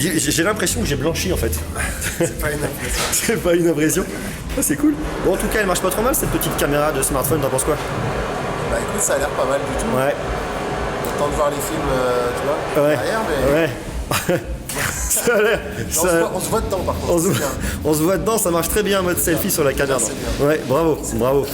J'ai l'impression que j'ai blanchi en fait. C'est pas une impression. C'est pas une impression. Ah, c'est cool. Bon, en tout cas, elle marche pas trop mal cette petite caméra de smartphone, t'en penses quoi? Bah écoute, ça a l'air pas mal du tout. Ouais. Content de voir les films, tu vois, Ouais. derrière, mais Ouais. Ça a l'air. on se voit dedans par contre. On se c'est voit, bien. on se voit dedans, ça marche très bien en mode selfie sur la caméra. C'est bien. Ouais, bravo, bravo.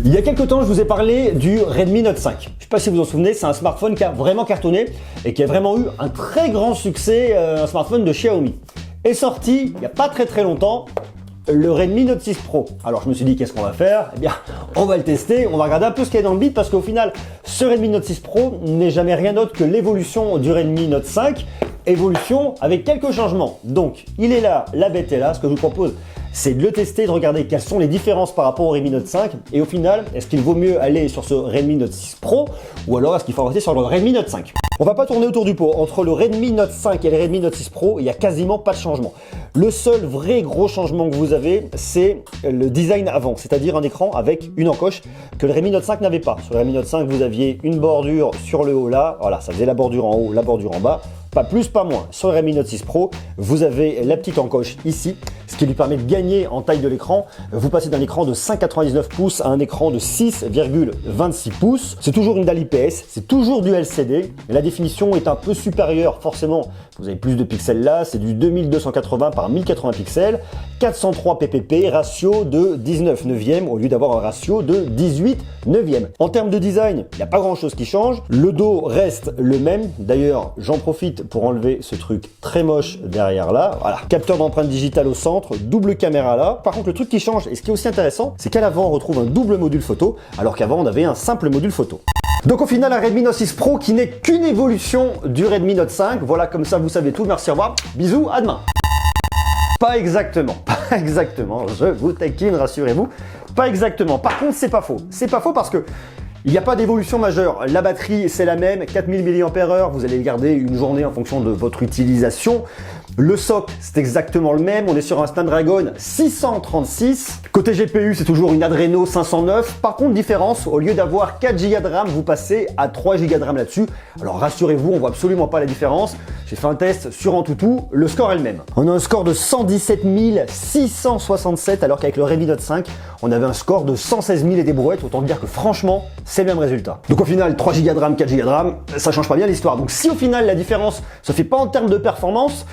Il y a quelques temps, je vous ai parlé du Redmi Note 5. Je ne sais pas si vous vous en souvenez, c'est un smartphone qui a vraiment cartonné et qui a vraiment eu un très grand succès, un smartphone de Xiaomi. Est sorti il n'y a pas très longtemps le Redmi Note 6 Pro. Alors je me suis dit qu'est-ce qu'on va faire? Eh bien, on va le tester, on va regarder un peu ce qu'il y a dans le bit parce qu'au final, ce Redmi Note 6 Pro n'est jamais rien d'autre que l'évolution du Redmi Note 5, évolution avec quelques changements. Donc, il est là, la bête est là. Ce que je vous propose, c'est de le tester, de regarder quelles sont les différences par rapport au Redmi Note 5 et au final, est-ce qu'il vaut mieux aller sur ce Redmi Note 6 Pro ou alors est-ce qu'il faut rester sur le Redmi Note 5? On va pas tourner autour du pot. Entre le Redmi Note 5 et le Redmi Note 6 Pro, il n'y a quasiment pas de changement. Le seul vrai gros changement que vous avez, c'est le design avant, c'est-à-dire un écran avec une encoche que le Redmi Note 5 n'avait pas. Sur le Redmi Note 5, vous aviez une bordure sur le haut là, voilà, ça faisait la bordure en haut, la bordure en bas. Pas plus, pas moins. Sur le Redmi Note 6 Pro, vous avez la petite encoche ici, ce qui lui permet de gagner en taille de l'écran. Vous passez d'un écran de 5,99 pouces à un écran de 6,26 pouces. C'est toujours une dalle IPS, c'est toujours du LCD. La définition est un peu supérieure, forcément. Vous avez plus de pixels là, c'est du 2280 par 1080 pixels, 403 ppp, ratio de 19 neuvième au lieu d'avoir un ratio de 18 neuvième. En termes de design, il n'y a pas grand chose qui change. Le dos reste le même. D'ailleurs, j'en profite pour enlever ce truc très moche derrière là. Voilà, capteur d'empreinte digitale au centre, double caméra là. Par contre, le truc qui change et ce qui est aussi intéressant, c'est qu'à l'avant, on retrouve un double module photo, alors qu'avant, on avait un simple module photo. Donc au final, un Redmi Note 6 Pro qui n'est qu'une évolution du Redmi Note 5. Voilà, comme ça, vous savez tout. Merci, au revoir. Bisous, à demain. Pas exactement, pas exactement. Je vous taquine, rassurez-vous. Pas exactement. Par contre, c'est pas faux. C'est pas faux parce que il n'y a pas d'évolution majeure. La batterie, c'est la même, 4000 mAh. Vous allez le garder une journée en fonction de votre utilisation. Le soc, c'est exactement le même. On est sur un Snapdragon 636. Côté GPU, c'est toujours une Adreno 509. Par contre, différence, au lieu d'avoir 4 Go de RAM, vous passez à 3 Go de RAM là-dessus. Alors rassurez-vous, on voit absolument pas la différence. J'ai fait un test sur AnTuTu, le score est le même. On a un score de 117 667 alors qu'avec le Redmi Note 5, on avait un score de 116 000 et des brouettes. Autant dire que franchement, c'est le même résultat. Donc au final, 3 Go de RAM, 4 Go de RAM, ça change pas bien l'histoire. Donc si au final la différence se fait pas en termes de performance,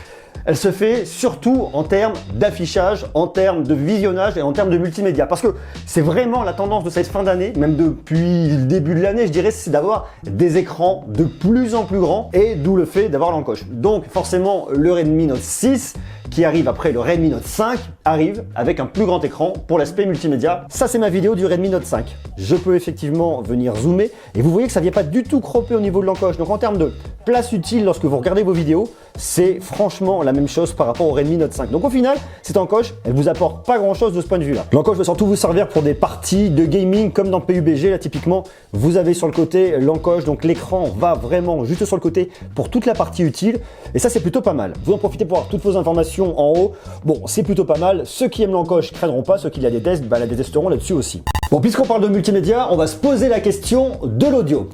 elle se fait surtout en termes d'affichage, en termes de visionnage et en termes de multimédia. Parce que c'est vraiment la tendance de cette fin d'année, même depuis le début de l'année, je dirais, c'est d'avoir des écrans de plus en plus grands et d'où le fait d'avoir l'encoche. Donc forcément, le Redmi Note 6 qui arrive après le Redmi Note 5 arrive avec un plus grand écran pour l'aspect multimédia. Ça, c'est ma vidéo du Redmi Note 5. Je peux effectivement venir zoomer et vous voyez que ça ne vient pas du tout cropper au niveau de l'encoche. Donc en termes de place utile lorsque vous regardez vos vidéos, c'est franchement la même chose par rapport au Redmi Note 5. Donc au final, cette encoche, elle vous apporte pas grand chose de ce point de vue là. L'encoche va surtout vous servir pour des parties de gaming comme dans PUBG. Là typiquement, vous avez sur le côté l'encoche, donc l'écran va vraiment juste sur le côté pour toute la partie utile. Et ça, c'est plutôt pas mal. Vous en profitez pour avoir toutes vos informations en haut. Bon, c'est plutôt pas mal. Ceux qui aiment l'encoche craindront pas. Ceux qui la détestent, la détesteront là-dessus aussi. Bon, puisqu'on parle de multimédia, on va se poser la question de l'audio.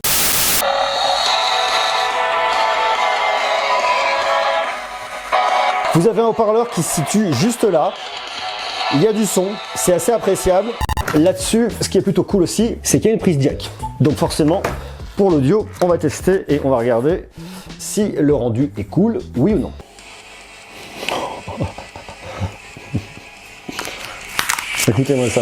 Vous avez un haut-parleur qui se situe juste là. Il y a du son, c'est assez appréciable. Là-dessus, ce qui est plutôt cool aussi, c'est qu'il y a une prise jack. Donc forcément, pour l'audio, on va tester et on va regarder si le rendu est cool, oui ou non. Écoutez-moi ça.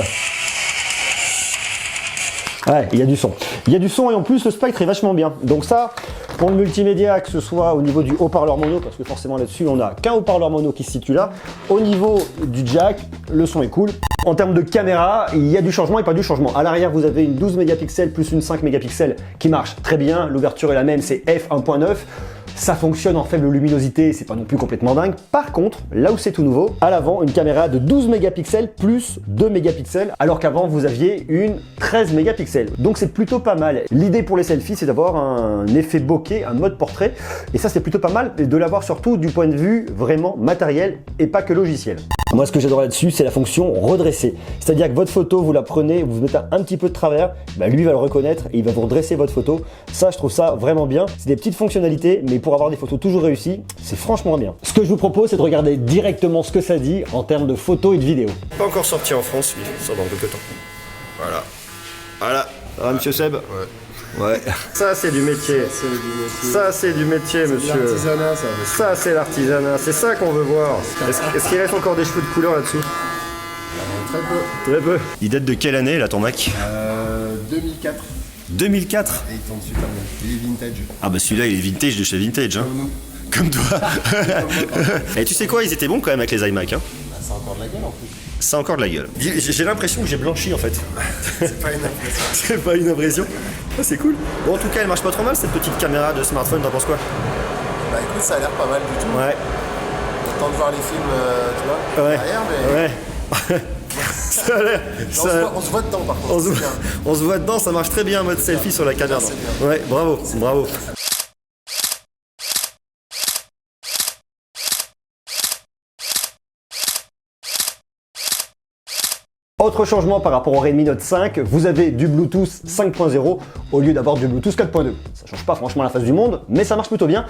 Ouais, il y a du son. Il y a du son et en plus le spectre est vachement bien. Donc ça, pour le multimédia, que ce soit au niveau du haut-parleur mono, parce que forcément là-dessus on n'a qu'un haut-parleur mono qui se situe là. Au niveau du jack, le son est cool. En termes de caméra, il y a du changement et pas du changement. À l'arrière, vous avez une 12 mégapixels plus une 5 mégapixels qui marche très bien. L'ouverture est la même, c'est f1.9. Ça fonctionne en faible luminosité, c'est pas non plus complètement dingue. Par contre, là où c'est tout nouveau, à l'avant, une caméra de 12 mégapixels plus 2 mégapixels, alors qu'avant vous aviez une 13 mégapixels. Donc c'est plutôt pas mal. L'idée pour les selfies, c'est d'avoir un effet bokeh, un mode portrait, et ça c'est plutôt pas mal, et de l'avoir surtout du point de vue vraiment matériel et pas que logiciel. Moi, ce que j'adore là-dessus, c'est la fonction redresser. C'est-à-dire que votre photo, vous la prenez, vous mettez un petit peu de travers, bah lui va le reconnaître et il va vous redresser votre photo. Ça, je trouve ça vraiment bien. C'est des petites fonctionnalités, mais pour avoir des photos toujours réussies, c'est franchement bien. Ce que je vous propose, c'est de regarder directement ce que ça dit en termes de photos et de vidéos. Pas encore sorti en France, lui, ça dans quelques temps. Voilà. Voilà. Ah, monsieur Seb. Ouais. Ça, c'est du métier. Ça, c'est du métier, monsieur. L'artisanat, ça. Ça, c'est l'artisanat. C'est ça qu'on veut voir. Est-ce qu'il reste encore des cheveux de couleur là-dessous? Très peu. Très peu. Il date de quelle année, là, ton Mac? 2004. 2004. Et il tourne super bien. Il est vintage. Ah bah celui-là, il est vintage de chez Vintage. Hein. Comme nous. Comme toi. Et tu sais quoi, ils étaient bons quand même avec les iMac. Hein. Bah, ça a encore de la gueule en plus. Ça a encore de la gueule. J'ai l'impression que j'ai blanchi en fait. C'est pas une impression. C'est pas une impression. Ah, c'est cool. Bon, en tout cas, elle marche pas trop mal cette petite caméra de smartphone, t'en penses quoi? Bah écoute, ça a l'air pas mal du tout. Ouais. T'attends de voir les films, tu vois, Ouais. derrière, mais... Ouais. Ça a l'air. On se voit dedans par contre. c'est bien. On se voit dedans, ça marche très bien en mode selfie sur la caméra. c'est bien. Ouais, bravo, bravo. Autre changement par rapport au Redmi Note 5, vous avez du Bluetooth 5.0 au lieu d'avoir du Bluetooth 4.2. Ça change pas franchement la face du monde, mais ça marche plutôt bien.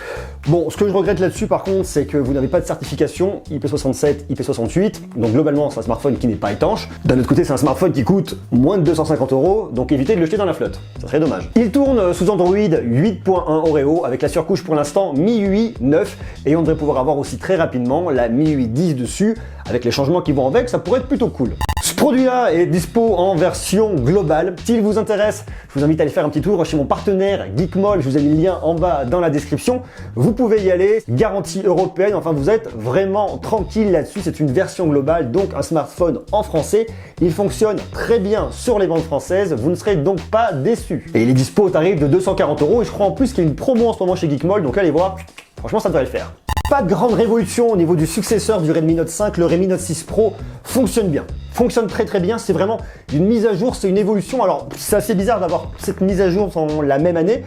Bon, ce que je regrette là-dessus par contre, c'est que vous n'avez pas de certification IP67, IP68, donc globalement c'est un smartphone qui n'est pas étanche. D'un autre côté, c'est un smartphone qui coûte moins de 250 €, donc évitez de le jeter dans la flotte, ça serait dommage. Il tourne sous Android 8.1 Oreo avec la surcouche pour l'instant MIUI 9 et on devrait pouvoir avoir aussi très rapidement la MIUI 10 dessus avec les changements qui vont avec, ça pourrait être plutôt cool. Ce produit-là est dispo en version globale. S'il vous intéresse, je vous invite à aller faire un petit tour chez mon partenaire Geekmall. Je vous ai mis le lien en bas dans la description. Vous pouvez y aller. Garantie européenne. Enfin, vous êtes vraiment tranquille là-dessus. C'est une version globale, donc un smartphone en français. Il fonctionne très bien sur les ventes françaises. Vous ne serez donc pas déçus. Et il est dispo au tarif de 240 € et je crois en plus qu'il y a une promo en ce moment chez Geekmall. Donc allez voir. Franchement, ça devrait le faire. Pas de grande révolution au niveau du successeur du Redmi Note 5, le Redmi Note 6 Pro fonctionne bien. Fonctionne très très bien, c'est vraiment une mise à jour, c'est une évolution. Alors c'est assez bizarre d'avoir cette mise à jour dans la même année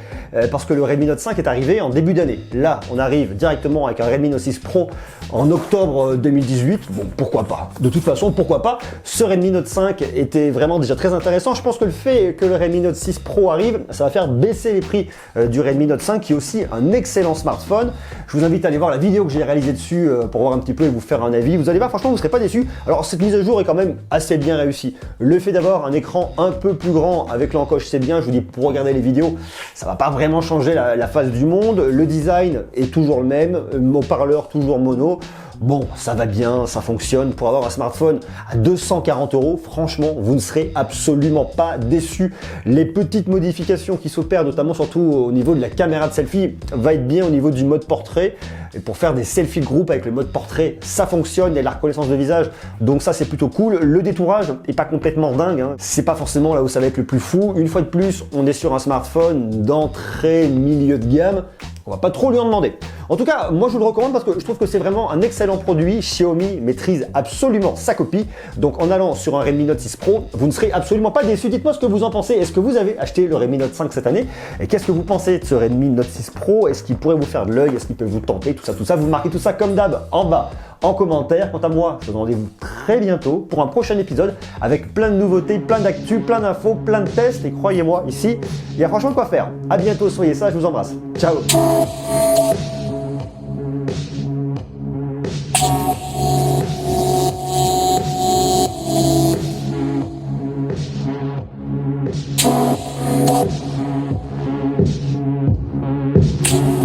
parce que le Redmi Note 5 est arrivé en début d'année. Là, on arrive directement avec un Redmi Note 6 Pro en octobre 2018. Bon, pourquoi pas? De toute façon, pourquoi pas? Ce Redmi Note 5 était vraiment déjà très intéressant. Je pense que le fait que le Redmi Note 6 Pro arrive, ça va faire baisser les prix du Redmi Note 5 qui est aussi un excellent smartphone. Je vous invite à aller voir la vidéo que j'ai réalisée dessus pour voir un petit peu et vous faire un avis. Vous allez voir, franchement, vous ne serez pas déçus. Alors cette mise à jour est quand même assez bien réussi. Le fait d'avoir un écran un peu plus grand avec l'encoche, c'est bien. Je vous dis, pour regarder les vidéos, ça va pas vraiment changer la face du monde. Le design est toujours le même, haut-parleur toujours mono. Bon, ça va bien, ça fonctionne. Pour avoir un smartphone à 240 €, franchement, vous ne serez absolument pas déçus. Les petites modifications qui s'opèrent, notamment surtout au niveau de la caméra de selfie, va être bien au niveau du mode portrait. Et pour faire des selfies de groupe avec le mode portrait, ça fonctionne, il y a de la reconnaissance de visage, donc ça c'est plutôt cool. Le détourage est pas complètement dingue, hein. C'est pas forcément là où ça va être le plus fou. Une fois de plus, on est sur un smartphone d'entrée milieu de gamme. On va pas trop lui en demander. En tout cas, moi je vous le recommande parce que je trouve que c'est vraiment un excellent produit. Xiaomi maîtrise absolument sa copie. Donc en allant sur un Redmi Note 6 Pro, vous ne serez absolument pas déçus. Dites-moi ce que vous en pensez. Est-ce que vous avez acheté le Redmi Note 5 cette année? Et qu'est-ce que vous pensez de ce Redmi Note 6 Pro? Est-ce qu'il pourrait vous faire de l'œil? Est-ce qu'il peut vous tenter? Tout ça. Vous marquez tout ça comme d'hab en bas en commentaire. Quant à moi, je vous donne rendez-vous très bientôt pour un prochain épisode avec plein de nouveautés, plein d'actu, plein d'infos, plein de tests. Et croyez-moi, ici, il y a franchement de quoi faire. À bientôt, soyez sages, je vous embrasse. Ciao. Yeah.